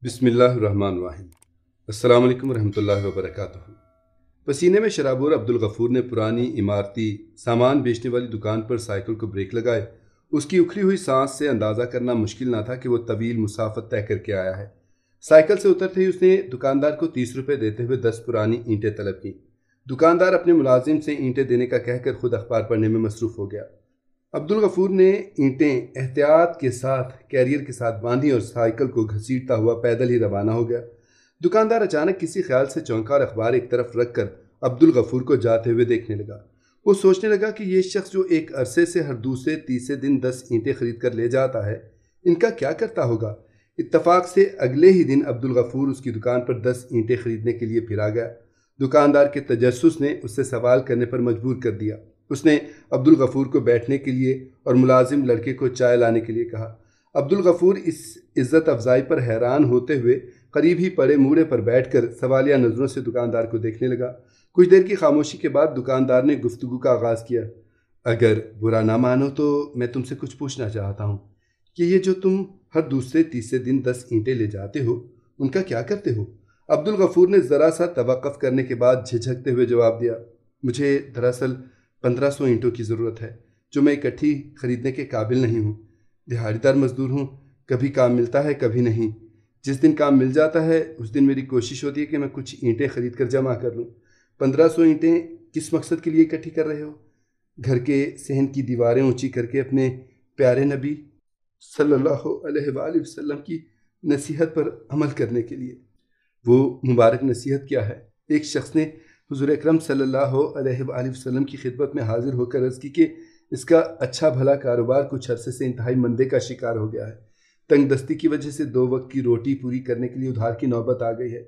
बिस्मिल्लाहिर्रहमानिर्रहीम। अस्सलाम वालेकुम रहमतुल्लाहि व बरकातुहू। पसीने में शराबोर अब्दुल गफूर ने पुरानी इमारती सामान बेचने वाली दुकान पर साइकिल को ब्रेक लगाए। उसकी उखड़ी हुई सांस से अंदाज़ा करना मुश्किल ना था कि वो तवील मुसाफत तय करके आया है। साइकिल से उतरते ही उसने दुकानदार को 30 रुपये देते हुए 10 पुरानी ईंटें तलब की। दुकानदार अपने मुलाजिम से ईंटें देने का कहकर खुद अखबार पढ़ने में मसरूफ़ हो गया। अब्दुल गफूर ने ईंटें एहतियात के साथ कैरियर के साथ बांधी और साइकिल को घसीटता हुआ पैदल ही रवाना हो गया। दुकानदार अचानक किसी ख्याल से चौंका और अखबार एक तरफ रख कर अब्दुल गफूर को जाते हुए देखने लगा। वो सोचने लगा कि ये शख्स जो एक अरसे से हर दूसरे तीसरे दिन 10 ईंटें खरीद कर ले जाता है, इनका क्या करता होगा। इत्तफाक से अगले ही दिन अब्दुल गफूर उसकी दुकान पर 10 ईंटें खरीदने के लिए फिर आ गया। दुकानदार के तजस्सुस ने उससे सवाल करने पर मजबूर कर दिया। उसने अब्दुल गफूर को बैठने के लिए और मुलाजिम लड़के को चाय लाने के लिए कहा। अब्दुल गफूर इस इज्जत अफजाई पर हैरान होते हुए करीब ही पड़े मूड़े पर बैठकर सवालिया नज़रों से दुकानदार को देखने लगा। कुछ देर की खामोशी के बाद दुकानदार ने गुफ्तगू का आगाज़ किया। अगर बुरा ना मानो तो मैं तुमसे कुछ पूछना चाहता हूँ कि ये जो तुम हर दूसरे तीसरे दिन 10 ईंटें ले जाते हो, उनका क्या करते हो। अब्दुल गफूर ने ज़रा सा तवक्कुफ करने के बाद झिझकते हुए जवाब दिया, मुझे दरअसल 1500 ईंटों की ज़रूरत है जो मैं इकट्ठी खरीदने के काबिल नहीं हूँ। दिहाड़ीदार मजदूर हूँ, कभी काम मिलता है कभी नहीं। जिस दिन काम मिल जाता है उस दिन मेरी कोशिश होती है कि मैं कुछ ईंटें खरीद कर जमा कर लूँ। 1500 ईंटें किस मकसद के लिए इकट्ठी कर रहे हो। घर के सहन की दीवारें ऊंची करके अपने प्यारे नबी सल्लल्लाहु अलैहि वसल्लम की नसीहत पर अमल करने के लिए। वो मुबारक नसीहत क्या है। एक शख्स ने हुज़ूर अकरम सल्लल्लाहु अलैहि वसल्लम की खिदमत में हाजिर होकर अर्ज़ की कि इसका अच्छा भला कारोबार कुछ अरसे से इंतहाई मंदे का शिकार हो गया है। तंग दस्ती की वजह से 2 वक्त की रोटी पूरी करने के लिए उधार की नौबत आ गई है।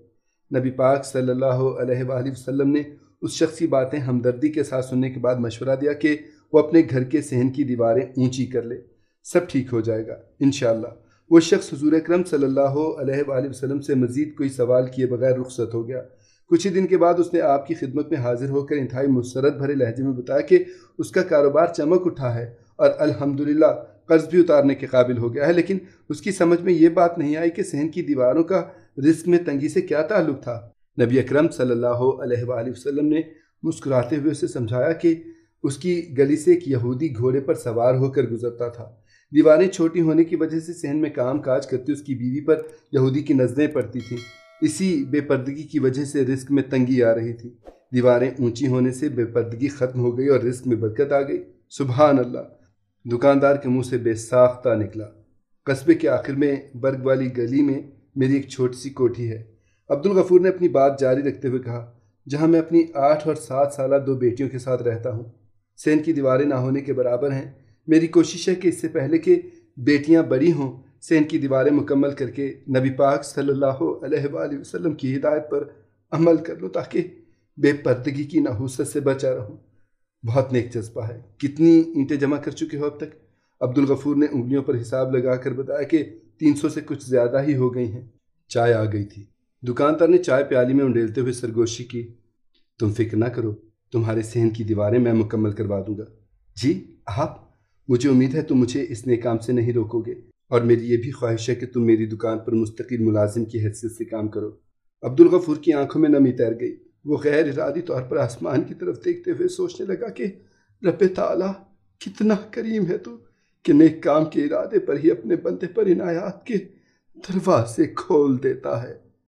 नबी पाक सल्लल्लाहु अलैहि वसल्लम ने उस शख्स की बातें हमदर्दी के साथ सुनने के बाद मशवरा दिया कि वो अपने घर के सहन की दीवारें ऊंची कर ले, सब ठीक हो जाएगा इंशाअल्लाह। वो शख्स हुज़ूर अकरम सल्लल्लाहु अलैहि वसल्लम से मज़ीद कोई सवाल किए बगैर रुखसत हो गया। कुछ ही दिन के बाद उसने आपकी खिदमत में हाजिर होकर इंतहाई मुसरत भरे लहजे में बताया कि उसका कारोबार चमक उठा है और अल्हम्दुलिल्लाह कर्ज भी उतारने के काबिल हो गया है। लेकिन उसकी समझ में ये बात नहीं आई कि सहन की दीवारों का रिस्क में तंगी से क्या ताल्लुक था। नबी अकरम सल्लल्लाहु अलैहि वसल्लम ने मुस्कुराते हुए उसे समझाया कि उसकी गली से एक यहूदी घोड़े पर सवार होकर गुजरता था। दीवारें छोटी होने की वजह से सहन में काम काज करती उसकी बीवी पर यहूदी की नज़रें पड़ती थीं। इसी बेपर्दगी की वजह से रिस्क में तंगी आ रही थी। दीवारें ऊंची होने से बेपर्दगी ख़त्म हो गई और रिस्क में बरकत आ गई। सुभान अल्लाह। दुकानदार के मुंह से बेसाख्ता निकला। कस्बे के आखिर में बर्ग वाली गली में मेरी एक छोटी सी कोठी है। अब्दुल गफूर ने अपनी बात जारी रखते हुए कहा, जहाँ मैं अपनी 8 और 7 साल 2 बेटियों के साथ रहता हूँ। सहन की दीवारें ना होने के बराबर हैं। मेरी कोशिश है कि इससे पहले कि बेटियाँ बड़ी हों सहन की दीवारें मुकम्मल करके नबी पाक सल्लल्लाहु अलैहि वसल्लम की हिदायत पर अमल कर लूँ ताकि बेपर्दगी की नहूसत से बचा रहूँ। बहुत नेक जज्बा है। कितनी ईंटें जमा कर चुके हो अब तक। अब्दुल गफूर ने उंगलियों पर हिसाब लगाकर बताया कि 300 से कुछ ज़्यादा ही हो गई हैं। चाय आ गई थी। दुकानदार ने चाय प्याली में उंडेलते हुए सरगोशी की, तुम फिक्र ना करो, तुम्हारे सहन की दीवारें मैं मुकम्मल करवा दूंगा। जी आप। मुझे उम्मीद है तुम मुझे इस नेक काम से नहीं रोकोगे और मेरी ये भी ख्वाहिश है कि तुम मेरी दुकान पर मुस्तकिल मुलाजिम की हैसियत से काम करो। अब्दुल गफूर की आंखों में नमी तैर गई। वो गैर इरादी तौर पर आसमान की तरफ देखते हुए सोचने लगा कि रब्बे ताला कितना करीम है तू कि नेक काम के इरादे पर ही अपने बंदे पर इनायात के दरवाजे खोल देता है।